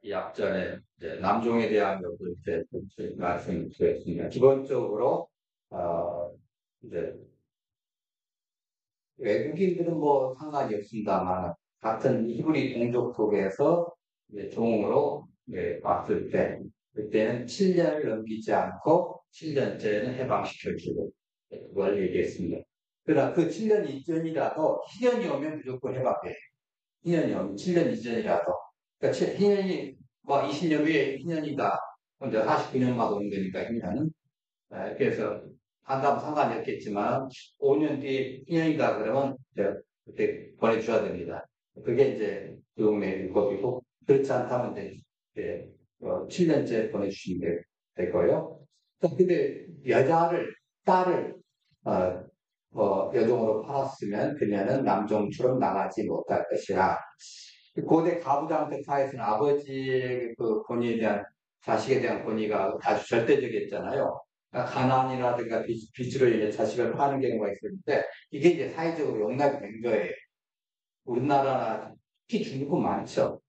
이 앞전에 이제 남종에 대한 것을 이제 말씀드렸습니다. 기본적으로 이제 외국인들은 뭐 상관이 없습니다만 같은 히브리 동족 속에서 이제 종으로 왔을 때 그때는 7년을 넘기지 않고 7년째는 해방시켜주고 그걸 얘기했습니다. 그러나 그 7년 이전이라도 희년이 오면 무조건 해방돼요. 희년이 오면 7년 이전이라도 그러니까 희년이 뭐 20년 후에 희년이다. 근데 49년만 오는 거니까 희년은 그래서 한다면 상관이 없겠지만 5년 뒤에 희년이다 그러면 이제 그때 보내줘야 됩니다. 그게 이제 교육의 율법이고 그렇지 않다면 이제 7년째 보내주시면 되고요. 근데 딸을 여종으로 팔았으면 그녀는 남종처럼 나가지 못할 것이라. 고대 가부장 사회에서는 아버지의 그 권위에 대한 자식에 대한 권위가 아주 절대적이었잖아요. 그러니까 가난이라든가 빚으로 인해 자식을 파는 경우가 있었는데 이게 이제 사회적으로 용납이 된 거예요. 우리나라나 특히 중국은 많죠.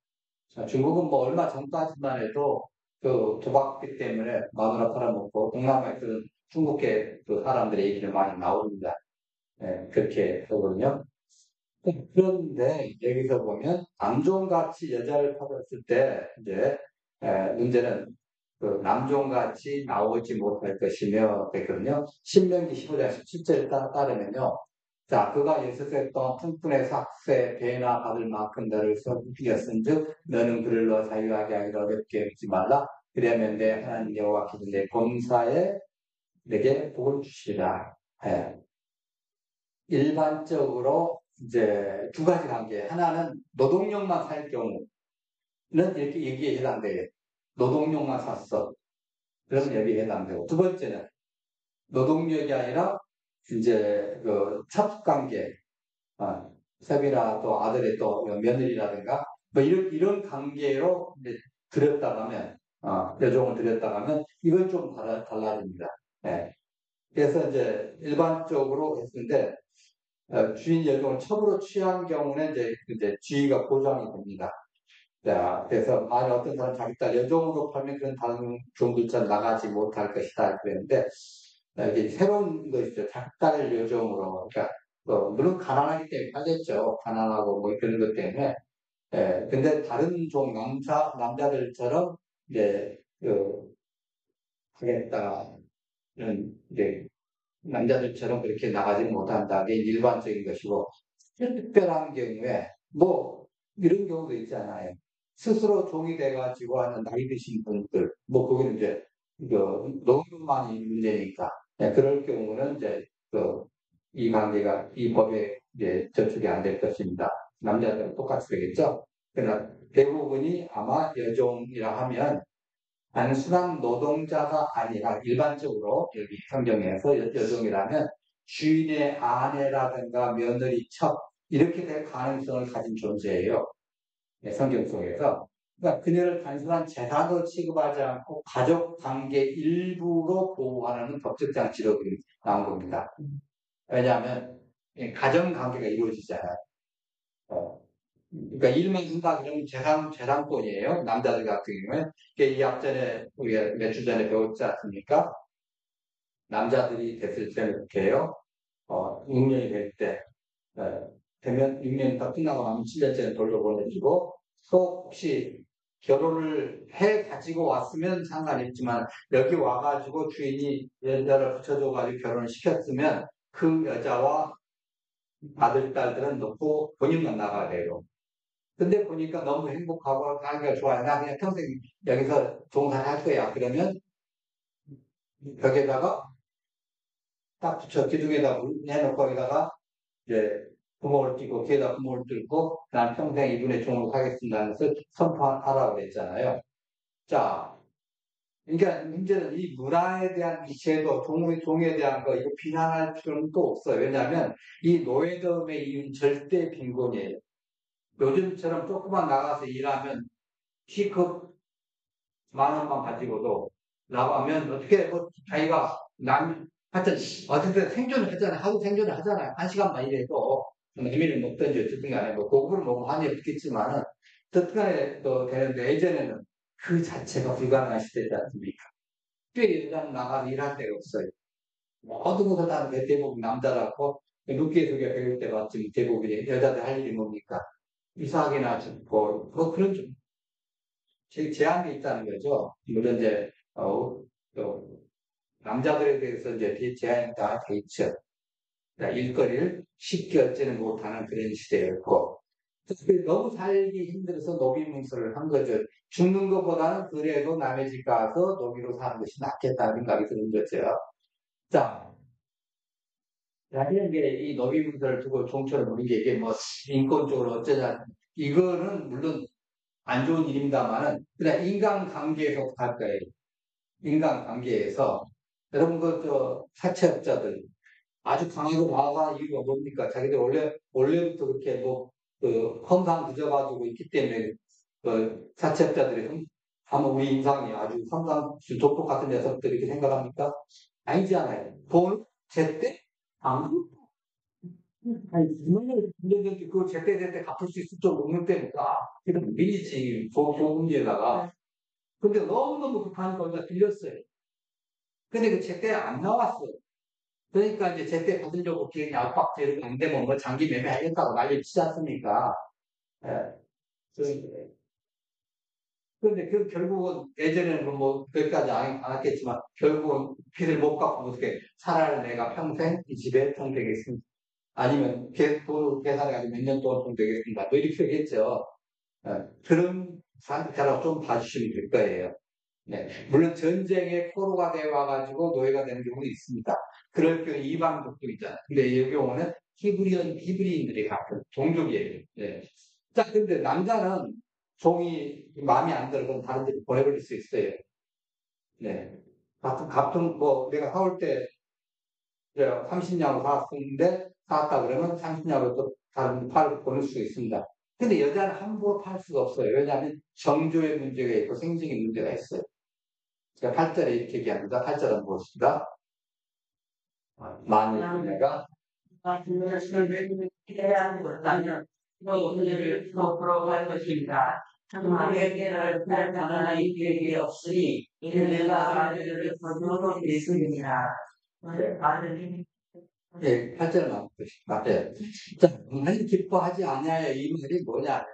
중국은 뭐 얼마 전까지만 해도 그 도박비 때문에 마누라 팔아먹고 동남아에서는 중국계 그 사람들의 얘기를 많이 나옵니다. 그렇게 하거든요. 그런데 여기서 보면 남종같이 여자를 팔았을 때 이제 문제는 그 남종같이 나오지 못할 것이며 됐거든요. 신명기 15장 17절에 따르면요. 자, 그가 6살 동안 품꾼의 삭세, 배나 받을 만큼 너를 섬기었은즉 너는 그를 너 자유하게 하기를 어렵게 하지 말라. 그러면 내 하나님 여호와께서 내 범사에 내게 복을 주시라. 일반적으로 이제 두 가지 관계. 하나는 노동력만 살 경우는 이렇게 여기에 해당돼요. 노동력만 샀어. 그러면 여기에 해당되고. 두 번째는 노동력이 아니라 이제 그 첩관계, 섭이나 또 아들의 또 며느리라든가 뭐 이런 관계로 이제 들였다가면 여종을 들였다가면 이건 좀 달라집니다. 네. 그래서 이제 일반적으로 했는데 주인 여종을 첩으로 취한 경우는 이제 지위가 보장이 됩니다. 자, 그래서 만약 어떤 사람 자기 딸 여종으로 팔면 그런 다른 종들처럼 나가지 못할 것이다 그랬는데 이게 새로운 것이죠. 자기 딸을 여종으로 그러니까 물론 가난하기 때문에 팔렸죠. 가난하고 뭐 그런 것 때문에. 근데 다른 종 남자들처럼 이제 하겠다는 이제 남자들처럼 그렇게 나가지 못한다. 그게 일반적인 것이고, 특별한 경우에, 뭐, 이런 경우도 있잖아요. 스스로 종이 돼가지고 하는 나이 드신 분들, 뭐, 거기는 이제, 노동만이 문제니까. 그럴 경우는 이제, 이 관계가, 이 법에 이제 저축이 안 될 것입니다. 남자들은 똑같이 되겠죠? 그러나 대부분이 아마 여종이라 하면 단순한 노동자가 아니라 일반적으로 여기 성경에서 여종이라면 주인의 아내라든가 며느리, 첩 이렇게 될 가능성을 가진 존재예요. 성경 속에서. 그러니까 그녀를 단순한 재산으로 취급하지 않고 가족 관계 일부로 보호하는 법적 장치로 나온 겁니다. 왜냐하면 가정 관계가 이루어지잖아요. 그러니까 일만 한다 그러면 재산권이에요. 남자들 같은 경우에. 이 앞전에 우리가 몇 주 전에 배웠지 않습니까? 남자들이 됐을 때는 이렇게 해요. 6년이 될 때, 되면 6년이 다 끝나고 나면 7년째는 돌려보내주고, 또 혹시 결혼을 해 가지고 왔으면 상관없지만, 여기 와가지고 주인이 여자를 붙여줘가지고 결혼을 시켰으면, 그 여자와 아들, 딸들은 놓고 본인만 나가야 돼요. 근데 보니까 너무 행복하고 하기가 좋아요. 나 그냥 평생 여기서 종사할 거야. 그러면 벽에다가 딱 붙여 기둥에다 해놓고 거기다가 이제 구멍을 뚫고 뒤에다 구멍을 뚫고 난 평생 이분의 종으로 하겠습니다 하면서 선포하라고 그랬잖아요. 자, 그러니까 문제는 이 문화에 대한 이 제도, 종에 대한 거 이거 비난할 필요는 또 없어요. 왜냐하면 이 노예덤의 이유는 절대 빈곤이에요. 요즘처럼 조금만 나가서 일하면 키급 만 원만 가지고도 나가면 어떻게 뭐 자기가 하여튼 어쨌든 생존을 하잖아요. 하루 생존을 하잖아요. 한 시간만 일해도 의미를 먹든지 어쨌든 간에 뭐 고급을 먹으면 한이 없겠지만은 어떻게 또 되는데 예전에는 그 자체가 불가능한 시대지 않습니까? 꽤 여자는 나가서 일할 데가 없어요. 모든 것을 다 대부분 남자라고 늦게 속에 배울 때 봤지만 대부분이 여자들 할 일이 뭡니까? 이사하기나 뭐, 그런 좀 제한이 있다는 거죠. 물론 이제 또 남자들에 대해서 이제 제한이 다 돼 있죠. 그러니까 일거리를 쉽게 얻지는 못하는 그런 시대였고 너무 살기 힘들어서 노비문서를 한 거죠. 죽는 것보다는 그래도 남의 집 가서 노비로 사는 것이 낫겠다는 생각이 드는 거죠. 자, 자기에게 이 노비문서를 두고 종처를 부린 게 이게 뭐 인권적으로 어쩌냐. 이거는 물론 안 좋은 일입니다만은 그냥 인간관계에서 할 거예요. 인간관계에서 여러분 그 사채업자들 아주 강하고 과한 이유가 뭡니까? 자기들 원래부터 그렇게 그 험상 늦어가지고 있기 때문에 그 사채업자들이 아마 우리 인상이 아주 항상 조폭 같은 녀석들 이렇게 생각합니까? 아니지 않아요. 돈 제때 안 아니, 분명히 문제인데 그걸 제때제때 갚을 수 있을 줄 없는 때니까 그런 미리지 보험제에다가 근데 너무너무 급하니까 우리가 빌렸어요. 근데 그 제때 안 나왔어. 그러니까 이제 제때 받으려고 기획이 압박 재료가 안 되면 뭐 장기 매매하겠다고 난리 치지 않습니까? 예. 그런데 그 결국은 예전에는 뭐 거기까지 안 했겠지만 결국은 빚을 못 갚고 어떻게 차라리 내가 평생 이 집에 통되겠습니다. 아니면 돈을 계산해가지고 몇 년 동안 통되겠습니다. 뭐 이렇게 하겠죠. 예. 그런 상태라고 좀 봐주시면 될 거예요. 네. 물론 전쟁에 포로가 되어 와가지고 노예가 되는 경우도 있습니다. 그럴 경우 이방족도 있잖아요. 근데 이 경우는 히브리인들이 같은 종족이에요. 네. 자, 근데 남자는 종이 마음에 안 들어 그럼 다른 데로 보내버릴 수 있어요. 네. 같은 뭐 내가 사올 때 30냥으로 사왔다 그러면 30냥으로 또 다른 데 보낼 수 있습니다. 근데 여자는 함부로 팔 수가 없어요. 왜냐하면 정조의 문제가 있고 생식의 문제가 있어요. 제가 8절에 이렇게 얘기합니다. 8절은 무엇인가? 만일 내가 기대하는 것다면 너희를 거꾸로 할 것입니다. 정말에게는 다른 이들이 없으니 이는 내가 아들을 거두어 있습니다. 아들이 예, 8절 나올 것입니다. 예. 자, 많이 기뻐하지 않냐요. 이 말이 뭐냐면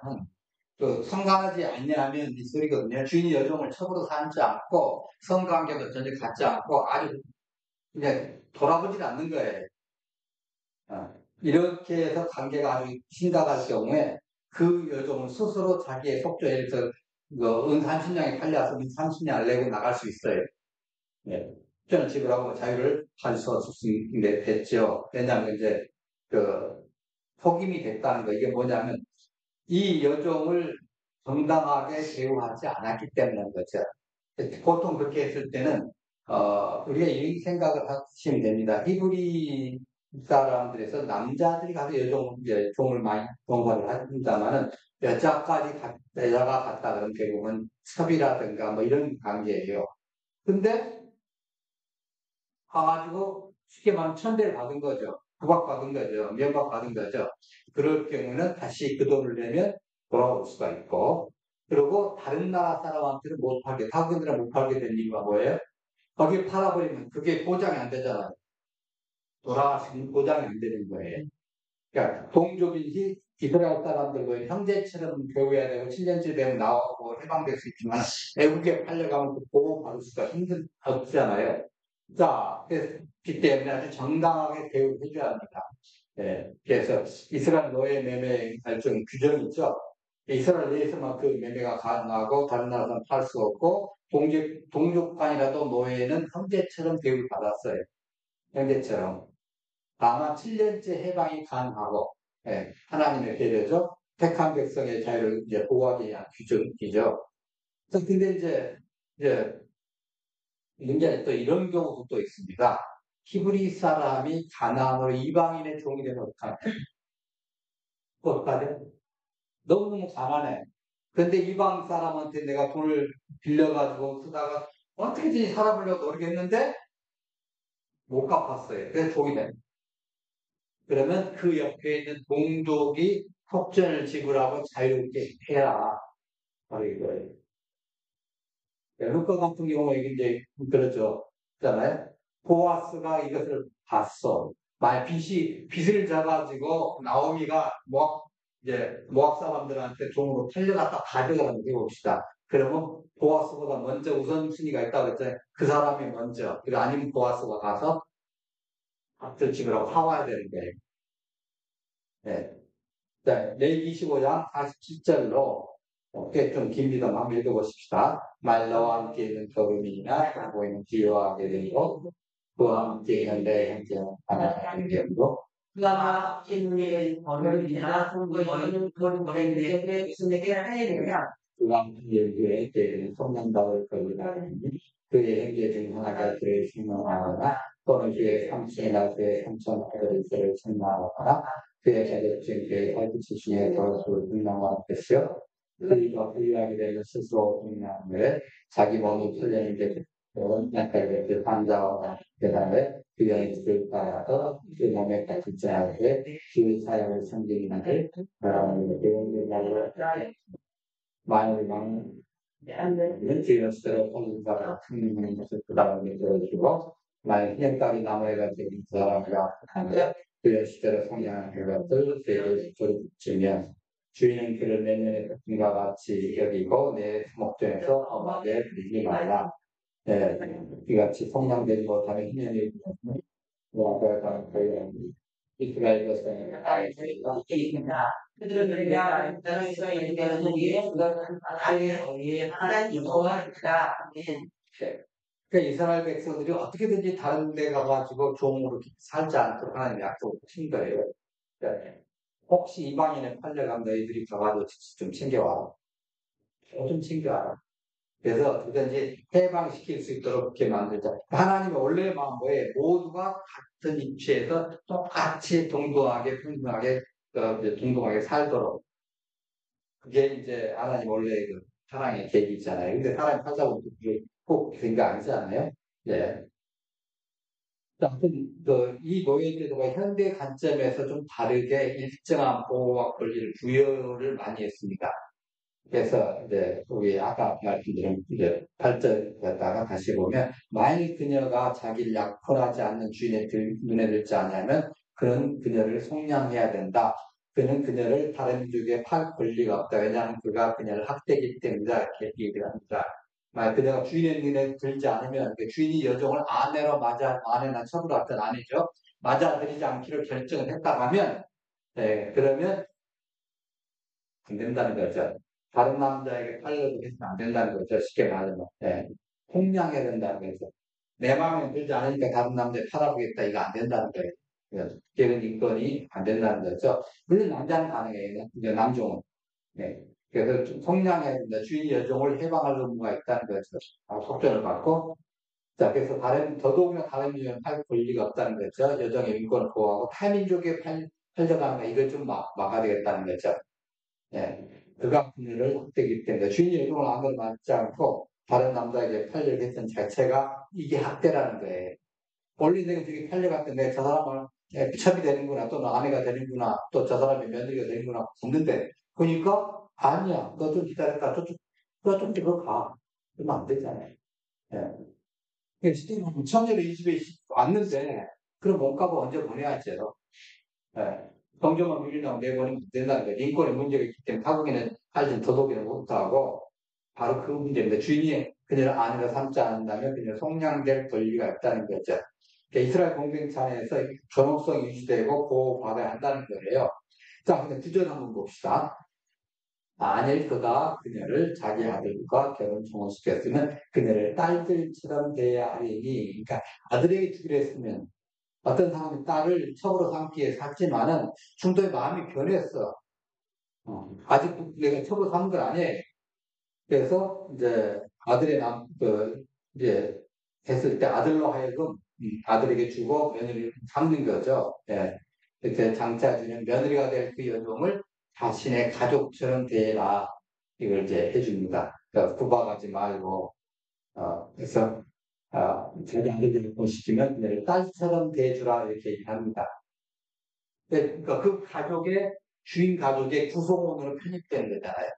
그 성가하지 않냐면 이 소리거든요. 주인이 여종을 첩으로 삼지 않고 성관계도 전혀 갖지 않고 아주 그냥 돌아보질 않는 거예요. 이렇게 해서 관계가 아주 심각할 경우에 그 여종은 스스로 자기의 속죄에서 은 30냥이 팔려서 은 30냥을 내고 나갈 수 있어요. 예. 저는 지불하고 자유를 가질 수 있게 됐죠. 왜냐하면 이제 그 속임이 됐다는 거. 이게 뭐냐면 이 여종을 정당하게 대우하지 않았기 때문인 거죠. 보통 그렇게 했을 때는 우리가 이 생각을 하시면 됩니다. 히브리 사람들에서 남자들이 가서 종을 많이 동거를 합니다만은 여자가 갔다 그러면 대부분 첩이라든가 뭐 이런 관계예요. 근데 가가지고 쉽게 말하면 천대를 받은 거죠. 구박받은 거죠. 면박받은 거죠. 그럴 경우는 다시 그 돈을 내면 돌아올 수가 있고 그리고 다른 나라 사람한테는 못 팔게, 타국인들은 못 팔게 된 이유가 뭐예요? 거기 팔아버리면 그게 보장이 안 되잖아요. 돌아갈 수 있는 보장이 안 되는 거예요. 그러니까 동족인지 이스라엘 사람들과 형제처럼 교회해야 되고 7년째 되면 나오고 해방될 수 있지만 외국에 팔려가면 그 보호받을 수가 없잖아요. 자, 그렇기 때문에 아주 정당하게 대우를 해줘야 합니다. 예, 그래서 이스라엘 노예 매매 일종의 규정이 있죠. 이스라엘 내에서만 그 매매가 가능하고 다른 나라는 팔 수 없고 동족간이라도 노예는 형제처럼 대우를 받았어요. 형제처럼. 다만 7년째 해방이 가능하고 예, 하나님의 배려죠. 택한 백성의 자유를 이제 보호하기 위한 규정이죠. 근데 이제 문제는 또 이런 경우도 또 있습니다. 히브리 사람이 가나안으로 이방인의 종이 되면 어떡하냐? 너무너무 가난해. 근데 이방 사람한테 내가 돈을 빌려가지고 쓰다가 어떻게든지 살아보려고 노력했는데 못 갚았어요. 그래서 종이 돼. 그러면 그 옆에 있는 동족이 속전을 지불하고 자유롭게 해라. 바로 이거예요. 루카 같은 경우에 이제 그러죠. 있잖아요. 보아스가 이것을 봤어. 만약 빚을 져가지고 나오미가 모압 사람들한테 종으로 팔려갔다 가져가는 게 봅시다. 그러면 보아스보다 먼저 우선순위가 있다고 했잖아요. 그 사람이 먼저. 그리고 아니면 보아스가 가서 밭을 지으라고 사와야 되는 거예요. 네. 자, 레위기 25장 47절로 꽤 좀 깁니다만 한번 읽어보십시다. 말라와 함께 있는 걸음이나 보이는 기여하게 되고 그와 함께 있는 내 형제는 하나님의 되고 그가 인류의 번영이나 성부의 번영인데 무슨 얘기를 해야 되냐? 그와 함께 있는 내 성령답을 걸으라니 그의 형제 중 하나가 그를 신명하거나 또는 그의 삼촌이나 그의 삼촌아들을 그를 신명하거나 그의 자격증 그의 살피치 중에 더수를 분명한 것이요 그가 부유하게 되면 스스로 분명한데 자기 몸이 풀렸는데 그 환자와 대단해 그 영이 따라서 그 몸에 같이 하되 그 사역을 섬기는 들 바라는 대원들을 만일 주연스대로 통과가 승리하는 것을 부담하게 되어주고 만일 희년까지 나무에가 되는 그 사람과 하는데 주연스대로 성장하는 것을 그에게 조립주면 주인은 그를 내년의 것과 같이 여기고 내 목전에서 엄하게 부리지 말라. 네, 이같이 성장되지 못하는 희년이 뭐가 거의 이스라엘 것은 있습니다. 그들은 내가 땅에서 얘기하는 일에 그것은 하나님의 하나님 여호와이다. 그러니까 이스라엘 백성들이 어떻게든지 다른 데 가가지고 종으로 살지 않도록 하나님의 약속을 친 거예요. 그러니까 혹시 이방인에 팔려가면 너희들이 가가지고 좀 챙겨와라. 좀 챙겨와라. 그래서 어떻게든지 해방시킬 수 있도록 그렇게 만들자. 하나님의 원래 마음 뭐예요? 모두가 같은 입체에서 똑같이 동등하게, 평등하게, 동등하게 살도록. 그게 이제 하나님 원래 그 사랑의 계획이잖아요. 근데 사랑이 살자고 꼭 그런 거 아니잖아요. 예. 아무튼 이 노예제도가 현대 관점에서 좀 다르게 일정한 보호와 권리를 부여를 많이 했습니다. 그래서 이제 우리 아까 말씀드린 이제 8절에다가 다시 보면 만일 그녀가 자기를 약혼하지 않는 주인의 눈에 들지 않으면 그는 그녀를 속량해야 된다. 그는 그녀를 다른 쪽에 팔 권리가 없다. 왜냐하면 그가 그녀를 학대기 때문이다. 이렇게 얘기를 합니다. 만약 그녀가 주인의 눈에 들지 않으면 그 주인이 여종을 아내나 처부로 던 아내죠. 맞아들이지 않기로 결정을 했다 하면 그러면 안 된다는 거죠. 다른 남자에게 팔려도 해서는 안 된다는 거죠. 쉽게 말하면. 폭량해야 된다는 거죠. 내 마음에 들지 않으니까 다른 남자에 팔아보겠다. 이거 안 된다는 거예요. 결혼 인권이 안 된다는 거죠. 물론 남자는 가능해요. 이제 남종은. 네. 그래서 좀 성량해야 된다. 주인 여종을 해방할 의무가 있다는 거죠. 속전을 받고. 자, 그래서 더더욱이나 다른 유형은 할 권리가 없다는 거죠. 여정의 인권을 보호하고 타민족에 팔려가는 거, 이걸 좀 막아야 되겠다는 거죠. 예. 그가 그녀를 학대기 때문에 주인이 여종을 아무도 맞지 않고 다른 남자에게 팔려고 했던 자체가 이게 학대라는 거예요. 원래 내가 저기 팔려갔던데 저 사람을 첩이 되는구나 또는 아내가 되는구나 또 저 사람이 며느리가 되는구나 봤는데 보니까 아니야 너 좀 기다렸다 너좀 뒤로 가 그러면 안 되잖아요. 예. 시대는 처녀를 이 집에 왔는데 그럼 몸값을 언제 보내야지요. 예. 정조만 밀린다고 내보내면 안 된다는 거예요. 인권의 문제가 있기 때문에 타국에는 할진 더더욱이나 못하고 바로 그 문제입니다. 주인이 그녀를 아내로 삼지 않는다면 그녀를 속량될 권리가 있다는 거죠. 그러니까 이스라엘 공동체 안에서 존엄성이 유지되고 보호받아야 한다는 거예요. 자, 근데 구절 한번 봅시다. 만일 그가 그녀를 자기 아들과 결혼 청혼시켰으면 그녀를 딸들처럼 대해야 하리니, 그러니까 아들에게 주기로 했으면 어떤 사람이 딸을 첩으로 삼기 위해 샀지만은 중도의 마음이 변했어. 아직 내가 첩으로 삼은 건 아니에요. 그래서 이제 이제 했을 때 아들로 하여금 아들에게 주고 며느리를 삼는 거죠. 예. 이렇게 장차 주는 며느리가 될 그 여종을 자신의 가족처럼 대해라. 이걸 이제 해줍니다. 그러니까 구박하지 말고, 그래서, 자기 아들들을 보시면 그녀를 딸처럼 대해주라. 이렇게 얘기합니다. 그러니까 그 가족의, 주인 가족의 구성원으로 편입되는 거잖아요.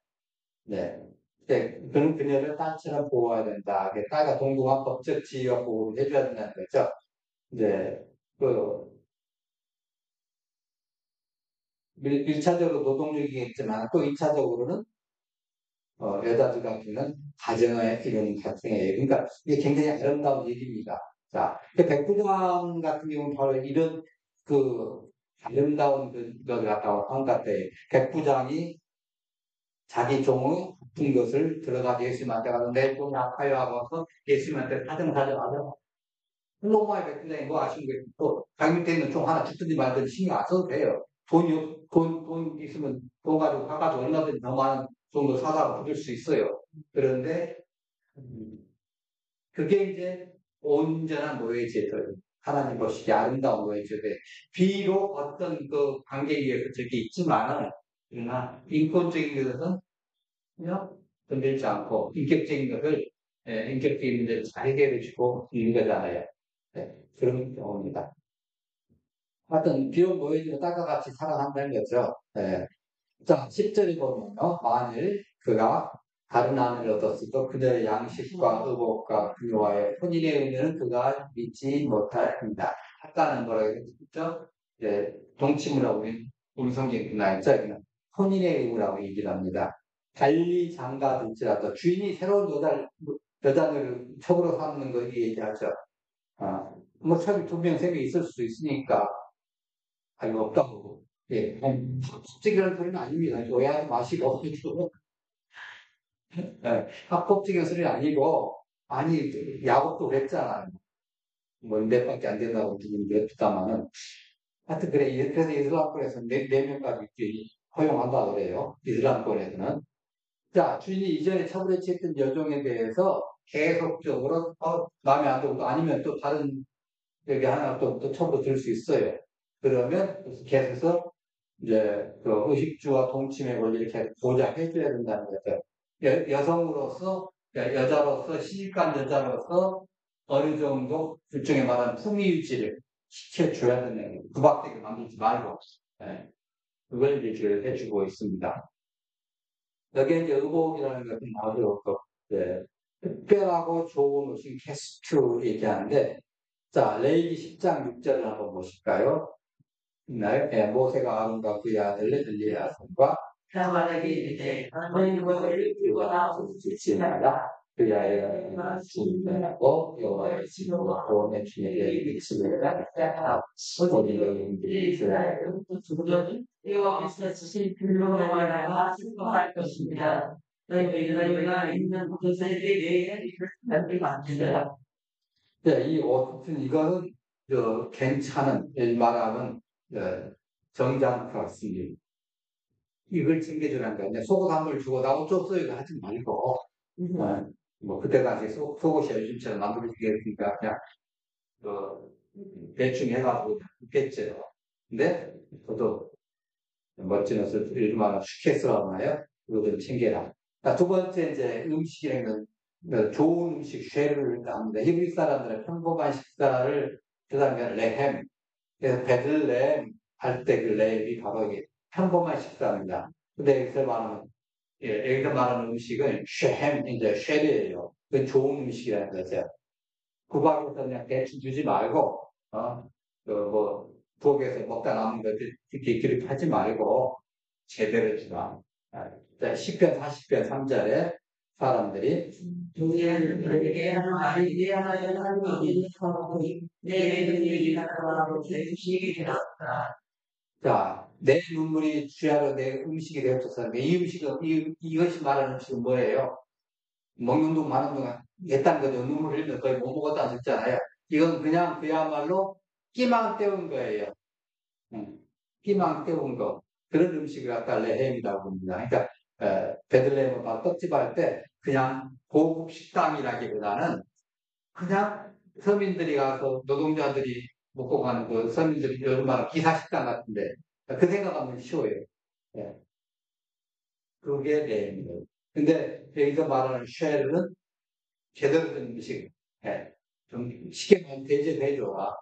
네. 네, 그런 그녀를 딸처럼 보호해야 된다. 딸과 동등한 법적 지위와 보호를 해줘야 된다는 거죠. 이제, 그, 1차적으로 노동력이겠지만 또 2차적으로는 여자들 같은 경우는 가정의 이런 가정의 그러니까 이게 굉장히 아름다운 얘기입니다. 자, 백부장 같은 경우는 바로 이런 그 아름다운 걸 갖다가 한 것 같아요. 백부장이 자기 종의 아픈 것을 들어가서 예수님한테 가서 내 종이 아파요 하고서 예수님한테 사정하죠. 로마의 백부장이 뭐 아쉬운 게 또 자기 밑에 있는 종 하나 죽든지 말든지 신경 안 써도 돼요. 돈 있으면 돈 가지고 가가지고 얼마든지 더 많은 정도 사다가 부를 수 있어요. 그런데 그게 이제 온전한 노예 제도예요. 하나님 보시기에 아름다운 노예 제도에 비록 어떤 그 관계에 의해서 저게 있지만은 그러나 인권적인 것은 전혀 건들지 않고 인격적인 것을 인격적인 문제를 잘 해결해 주고 있는 거잖아요. 네, 그런 경우입니다. 하여튼 비록 노예지만 딸과 같이 살아간다는 거죠. 네. 자, 10절에 보면요. 만일 그가 다른 아내를 얻었어도 그녀의 양식과 의복과 그녀와의 혼인의 의미는 그가 믿지 못합니다. 아까는 뭐라고 했죠? 동침이라고 우리 성경에 나있죠? 혼인의 의무라고 얘기를 합니다. 달리 장가들지라도 주인이 새로운 여자를 첩으로 삼는 거 얘기하죠. 아, 뭐 첩이 2명, 3명 있을 수도 있으니까 아니 없다고. 예, 합법적이라는 소리는 아닙니다. 오해하지 마시고. 예, 합법적인 소리는 아니고, 아니, 야곱도 그랬잖아요. 뭐, 몇 밖에 안 된다고 지금 냈다마는. 하여튼, 그래. 그래서 이슬람권에서 네 명까지 이렇게 허용한다 그래요. 이슬람권에서는. 자, 주인이 이전에 처벌에 취했던 여종에 대해서 계속적으로, 마음에 안 들고, 아니면 또 다른, 여기 하나 또 처벌을 들 수 있어요. 그러면 계속해서 이제 그 의식주와 동침의 권리를 이렇게 보장해줘야 된다는 거죠. 여성으로서, 여자로서, 시집간 여자로서 어느 정도 일종의 말하는 품위 유지를 시켜줘야 되는 거예요. 구박되게 만들지 말고. 네. 그걸 얘기를 해주고 있습니다. 여기에 이제 의복이라는 것은 아주 네. 특별하고 좋은 옷인 캐스트 얘기하는데, 자, 레위기 10장 6절을 한번 보실까요? 모세가 아론과 그의 아들 엘리야손과 사마리아에 이제 하나님을 들거나 지지 마라. 그야의 주님하고 여호와의 지도와 구원의 주님의 믿음을 따라 어디든지 이스라엘 두려운 여호와께서 주신 불로와 나라 승거할 것입니다. 너희가 있는 곳에 내게 만들라. 이 옷은 이거는 괜찮은 말하면 정장 크로스입니다. 이걸 챙겨주라는 거야. 근데 속옷 한 벌 주고 나 옷 줬어요. 이거 하지 말고. 뭐 그때 당시 속옷이 요즘처럼 만들어지겠으니까 그냥 대충 해가지고 입겠죠. 근데 저도 멋진 옷을 일만 슈케스라고 하나요? 그거 좀 챙겨라. 두 번째 이제 음식이라는 건 좋은 음식 쉐를 합니다. 히브리 사람들은 평범한 식사를 그 다음에 레헴, 그래서 베들레헴 할 때 그 레헴이 바로 이게 평범한 식사입니다. 근데 여기서 말하는 여기서 말하는 음식은 쉐햄, 이제 쉐리예요. 그건 좋은 음식이라는 거죠. 구박에서 그냥 대충 주지 말고, 뭐, 부엌에서 먹다 남은 것들 이렇게 그렇게 하지 말고, 제대로 주라. 10편 40편 3절에 사람들이 내게 하는 말이 내 하나님 하나님이 내 눈물이 나타나고 내 음식이 되었다. 자, 내 눈물이 주야로 내 음식이 되었어서 이 음식은 이것이 말하는 음식은 뭐예요? 먹는 동안 마는 동안 했다는 거죠. 눈물 흘리면 거의 못 먹었다는 했잖아요. 이건 그냥 그야말로 끼망 때운 거예요. 끼망 때운 거. 그런 음식을 갖다 레헴이라고 합니다. 그러니까 베들레헴은 떡집 할 때 그냥 고급 식당이라기보다는 그냥 서민들이 가서 노동자들이 먹고 가는 그 서민들이 요즘 말하는 기사식당 같은데 그 생각하면 쉬워요. 예. 그게 레헴이에요. 근데 여기서 말하는 쉐르는 제대로 된 음식. 예. 좀 쉽게 말하면 대접해줘라.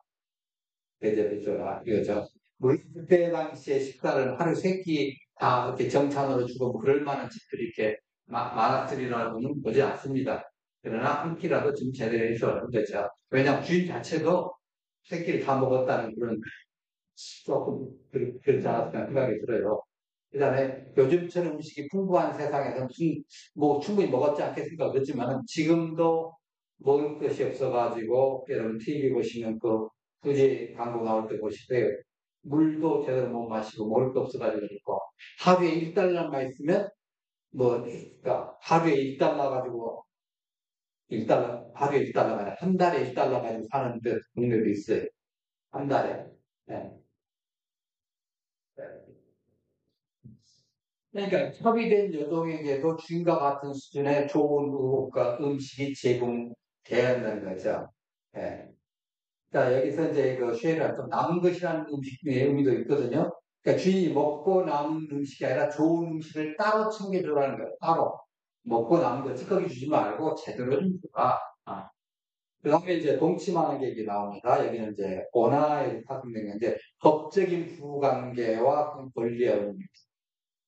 대접해줘라. 이거죠. 우리 그때 당시에 식사를 하루 3끼 다 이렇게 정찬으로 주고 뭐 그럴 만한 집들이 이렇게 만학들이라고는 보지 않습니다. 그러나 한 끼라도 좀 제대로 해줘야 되죠. 왜냐하면 주인 자체도 새끼를 다 먹었다는 그런 조금 그렇지 않았을까 생각이 들어요. 그 다음에 요즘처럼 음식이 풍부한 세상에서 무슨 뭐 충분히 먹었지 않겠습니까? 그렇지만 지금도 먹을 것이 없어가지고 여러분 TV 보시면 그 후지 광고 나올 때 보시세요. 물도 제대로 못 마시고 먹을 거 없어가지고 있고 하루에 1달러만 있으면 뭐 그러니까 하루에 1달러 가지고 1달러 하루에 1달러가 아니라 한 달에 1달러 가지고 사는 데 동네도 있어요. 한 달에. 네. 그러니까 협의된 여동에게도 주인과 같은 수준의 좋은 의복과 음식이 제공되었는 거죠. 예. 자, 여기서 이제 그 쉐이라 좀 남은 것이라는 음식의 의미도 있거든요. 그러니까 주인이 먹고 남은 음식이 아니라 좋은 음식을 따로 챙겨주라는 거예요. 따로. 먹고 남은 거 찌꺼기 주지 말고 제대로 좀 줘라. 아. 그 다음에 이제 동치마는 게 얘기 나옵니다. 여기는 이제 원화에 파생된 건데, 법적인 부관계와 권리의 의미.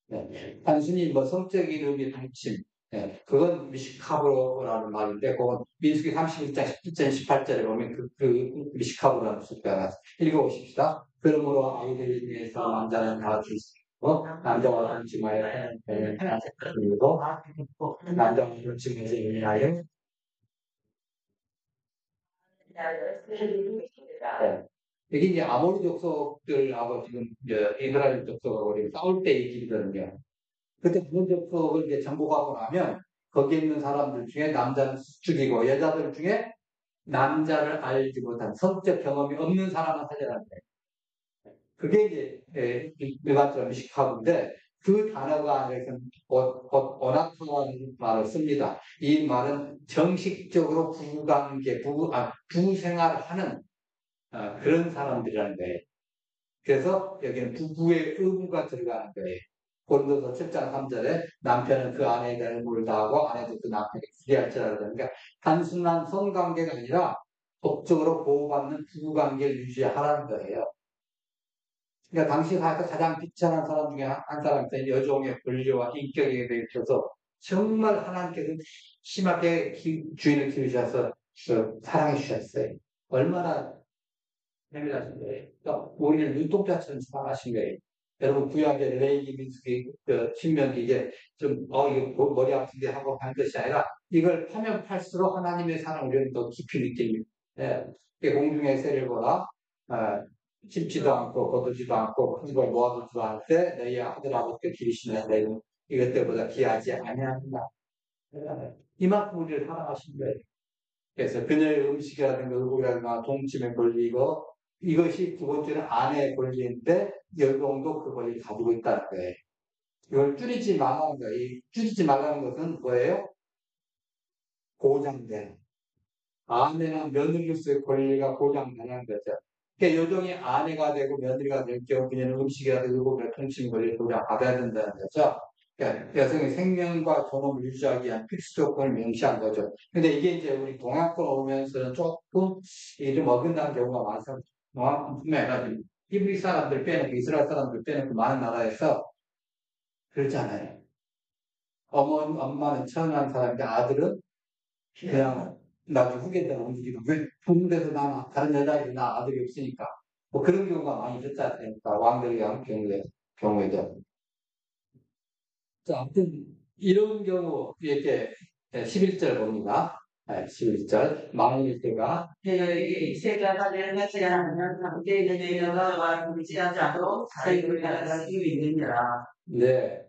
네. 단순히 뭐 성적인 의미 동침, 네. 그건 미시카브라는 말인데, 그건 민수기 31장 17절, 18절에 보면 그 미시카브라는 숫자가 읽어보십시다. 그러므로 아이들을 위해서 남자는 다 줄 수 있고, 남자와 동침하여 그리고 남자와 동침하여 의미하여 네. 이게 이제 아모리 족속들하고 지금 이스라엘 족속하고 싸울 때 얘기거든요. 그때 그런 족속을 이제 정복하고 나면 거기에 있는 사람들 중에 남자는 죽이고 여자들 중에 남자를 알지 못한 성적 경험이 없는 사람만 살려라는 거예요. 그게 이제 일반적으로 미식하고인데 그 단어가 아니라 오나타라는 말을 씁니다. 이 말은 정식적으로 부생활을 하는 그런 사람들이라는 거예요. 그래서 여기는 부부의 의무가 들어가는 거예요. 고린도서 7장 3절에 남편은 그 아내에 대한 의무를 다하고 아내도 그 남편에게 기대할지라 그러니까 단순한 성관계가 아니라 법적으로 보호받는 부부관계를 유지하라는 거예요. 그러니까 당시 사회에서 가장 비천한 사람 중에 한 사람한테 여종의 권리와 인격에 대해서 정말 하나님께서 심하게 주인을 키우셔서 사랑해 주셨어요. 얼마나 해밀하신 거예요. 그러니까 우리를 눈동자처럼 사랑하신 거예요. 여러분 구약의 레이기 민수기 신명기 이게 좀 이거 머리 아픈데 하고 한 것이 아니라 이걸 파면 팔수록 하나님의 사랑을 우리는 더 깊이 느낍니다. 예. 공중의 새를 보라 심지도 않고 거두지도 않고 큰 걸 모아두지도 않을 때 너희 아들 아버지께 기르시는 내는 이것들보다 귀하지 아니한다. 이만큼 우리를 사랑하신 거예요. 그래서 그녀의 음식이라든가 의복이라든가 동침의 권리고 이것이 두 번째는 아내의 권리인데 여동도 그 권리를 가지고 있다는 거예요. 이걸 줄이지 말라는 거예요. 줄이지 말라는 것은 뭐예요? 고장된. 아내나 며느리로서의 권리가 고장되는 거죠. 그러니까 여종이 아내가 되고 며느리가 될 경우 그녀는 음식이라든가 의복이라든가 통침 권리를 고장받아야 된다는 거죠. 그러니까 여성의 생명과 존엄을 유지하기 위한 필수 조건을 명시한 거죠. 근데 이게 이제 우리 동양권 오면서는 조금 좀 어긋난 경우가 많습니다. 동양권뿐만 아니라 히브리 사람들 빼놓고 이스라엘 사람들 빼놓고 많은 나라에서 그렇잖아요. 엄마는 천한 사람인데 아들은 그냥 나중에 후계자로 움직이고 왜 부모돼서 나는 다른 여자애들 나 아들이 없으니까 뭐 그런 경우가 많이 있었지 않습니까? 왕들이 한 경우에도. 자, 아무튼 이런 경우 이렇게 11절 봅니다. 11절 만일 때가 세가 가지는 것이 아니면 함께 있는 여자가 말하지 않아도 사익을 나갈 수 있느니라. 네.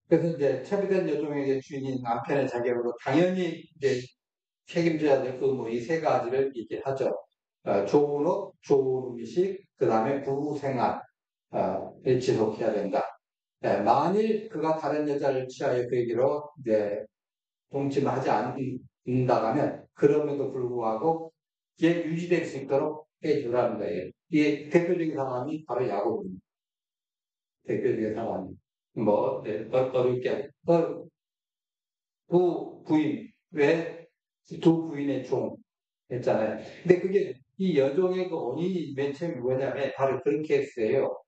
그래서 이제 처비된 여종에게 주인인 남편의 자격으로 당연히 이제 책임져야 될 의무 이 세 가지를 얘기하죠. 좋은 옷, 좋은 음식, 그 다음에 부부 생활 지속해야 된다. 네, 만일 그가 다른 여자를 취하여 그에게로 이제 동침을 하지 않는다면 그럼에도 불구하고 이게 유지될 수 있도록 해주라는 거예요. 이 대표적인 사람이 바로 야곱입니다. 대표적인 사람이 뭐 어렵게 두 부인 왜 두 부인의 종 했잖아요. 근데 그게 이 여종의 그 원인이 맨 처음에 뭐냐면 바로 그렇게 했어요.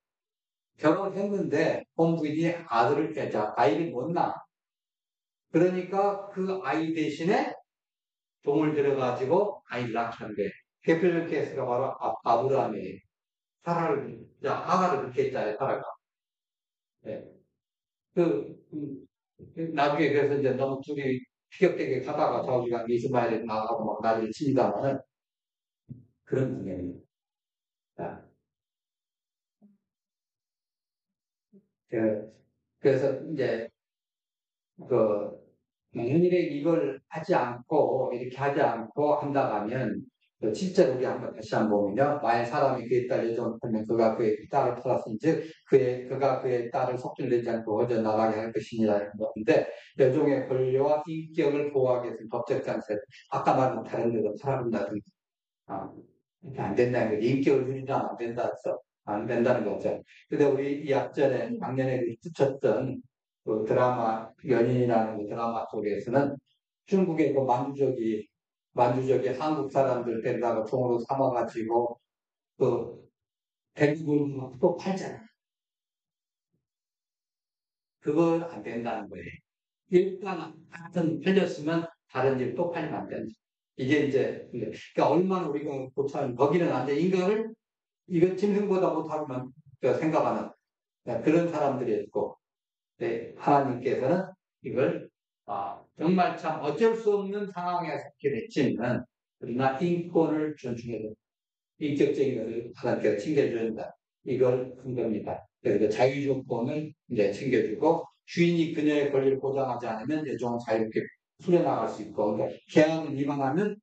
결혼을 했는데 본부인이 아이를 못 낳아. 그러니까 그 아이 대신에 종을 들여가지고 아이를 낳게 거예요. 대표적 케이스가 바로 아브라함이에요. 사라를, 아가를 그렇게 했잖아요, 사라가. 네. 나중에 그래서 이제 너무 둘이 티격태격 하다가 자우지가 이스마엘에 나가고 막 난리를 치니다마는 그런 개념입니다. 그래서 이제 그 만일에 이걸 하지 않고 이렇게 하지 않고 한다 하면 실제로 우리 한번 다시 한번 보면요. 만일 사람이 그의 딸 여종하면 그가 그의 딸을 팔았은즉 그가 그의 딸을 속출내지 않고 어져 나가게 할 것이니라는 건데 여종의 권리와 인격을 보호하기 위해서 법적 관세 아까 말한 다른 데도 팔아본다든지 이렇게 안 된다는 거죠. 인격을 누리면 안 된다 해서 안 된다는 거죠. 근데 우리 이 앞전에 작년에 붙였던 그 드라마 연인이라는 그 드라마 속에서는 중국의 그 만주족이 한국 사람들 데려다가 종으로 삼아가지고 그 대국을 또 팔잖아. 그건 안 된다는 거예요. 일단 같은 팔렸으면 다른 집 또 팔면 안 된다. 이게 이제 그러니까 얼마나 우리가 고차는 거기는 안 돼. 인간을 이건 짐승보다 못하면 생각하는 그런 사람들이 있고 네, 하나님께서는 이걸 정말 참 어쩔 수 없는 상황에서 이렇게 됐지만 그러나 인권을 존중해야 된다. 인격적인 것을 하나님께서 챙겨준다. 이걸 한 겁니다. 그래서 자유조건을 이제 챙겨주고 주인이 그녀의 권리를 보장하지 않으면 여종은 자유롭게 풀려나갈 수 있고 그러니까 계약을 위반하면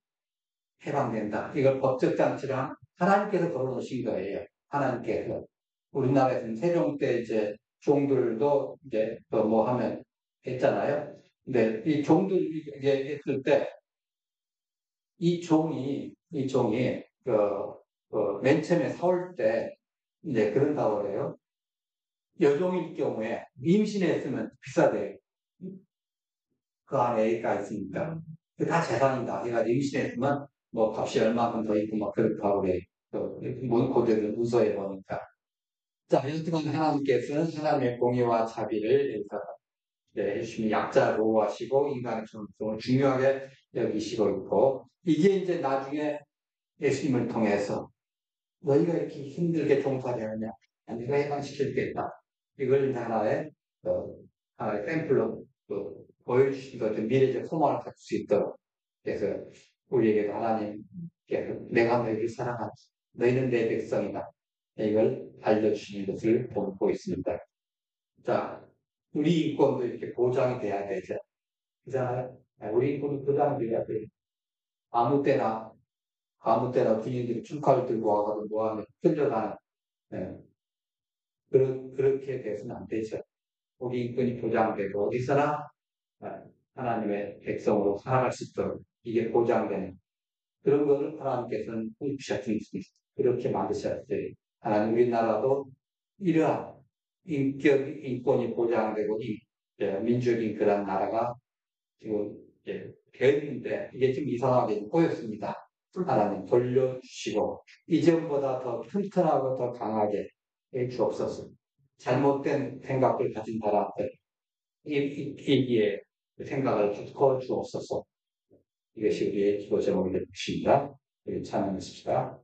해방된다. 이걸 법적 장치랑 하나님께서 걸어놓으신 거예요. 하나님께서. 우리나라에서는 세종 때 이제 종들도 이제 뭐 하면 했잖아요. 근데 이 종들 이게 했을 때 이 종이 맨 처음에 사올 때 이제 그런다고 그래요. 여종일 경우에 임신했으면 비싸대요. 그 안에 애가 있으니까. 다 재산이다. 얘가 임신했으면 뭐 값이 얼마큼 더 있고 막 그렇다고 그래. 고대들 문서에 보니까. 자, 여튼간 하나님께서는 하나님의 공의와 자비를 열심히 약자를 보호하시고 인간의 존엄성을 중요하게 여기시고 있고 이게 이제 나중에 예수님을 통해서 너희가 이렇게 힘들게 종살이하느냐 내가 해방시켜주겠다. 이걸 이제 하나의 샘플로 보여주신 것은 미래적 소망을 갖출 수 있도록 그래서 우리에게도 하나님께서 내가 너희를 사랑한다. 너희는 내 백성이다. 이걸 알려주시는 것을 보고 있습니다. 자, 우리 인권도 이렇게 보장이 돼야 되죠. 그잖아요. 우리 인권도 보장돼야 돼요. 아무 때나 군인들이 축하를 들고 와가지고 뭐하면 끌려가는 네. 그렇게 돼서는 안 되죠. 우리 인권이 보장되고 어디서나 하나님의 백성으로 살아갈 수 있도록 이게 보장되는 그런 것을 하나님께서는 꿈꾸셨습니다. 그렇게 만드셨어요. 하나님 우리나라도 이러한 인권이 보장되고 민주적인 그런 나라가 지금 되었는데 이게 좀 이상하게 보였습니다. 하나님 돌려주시고 이전보다 더 튼튼하고 더 강하게 해주옵소서. 잘못된 생각을 가진 사람들 이기에 생각을 바꿔 주옵소서. 이것이 우리의 기도 제목이 되겠습니다. 찬양했습니다.